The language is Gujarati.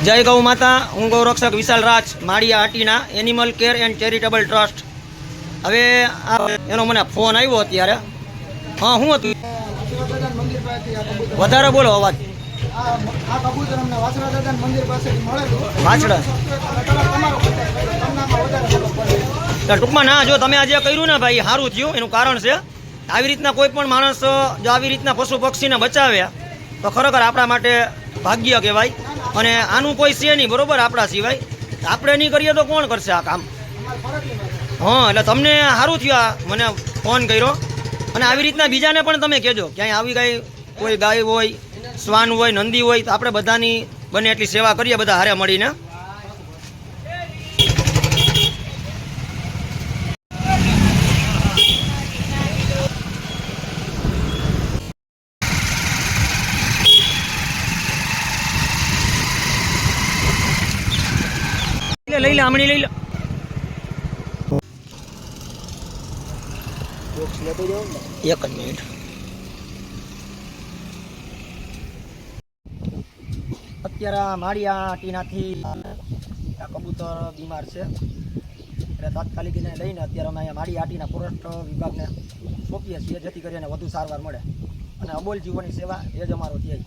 જય ગૌ માતા. હું ગૌરક્ષક Vishal Raj, Maliya Hatina animal care and charitable trust. હવે એનો મને ફોન આવ્યો અત્યારે. હા, શું હતું? વધારે બોલો અવાજ. વાછડા ટૂંકમાં ના, જો તમે આજે કર્યું ને ભાઈ, સારું થયું. એનું કારણ છે આવી રીતના કોઈ પણ માણસ જો આવી રીતના પશુ પક્ષીને બચાવ્યા તો ખરેખર આપણા માટે ભાગ્ય કહેવાય. અને આનું કોઈ છે નહીં, બરોબર, આપણા સિવાય. આપણે નહીં કરીએ તો કોણ કરશે આ કામ? હા, એટલે તમને સારું થયું આ મને ફોન કર્યો. અને આવી રીતના બીજાને પણ તમે કહેજો, ક્યાંય આવી કાંઈ કોઈ ગાય હોય, શ્વાન હોય, નંદી હોય, તો આપણે બધાની બને એટલી સેવા કરીએ, બધા હારે મળીને. લઈ લે આમણી, લઈ લે. એક જ મિનિટ. અત્યારે માળિયા ટીનાથી કબૂતર બીમાર છે, એટલે તાત્કાલિક એને લઈને અત્યારે અમે અહીંયા માળિયા હાટીના ફોરેસ્ટ વિભાગને સોંપીએ છીએ, જેથી કરીને વધુ સારવાર મળે. અને અબોલ જીવોની સેવા એ જ અમારો ધ્યેય.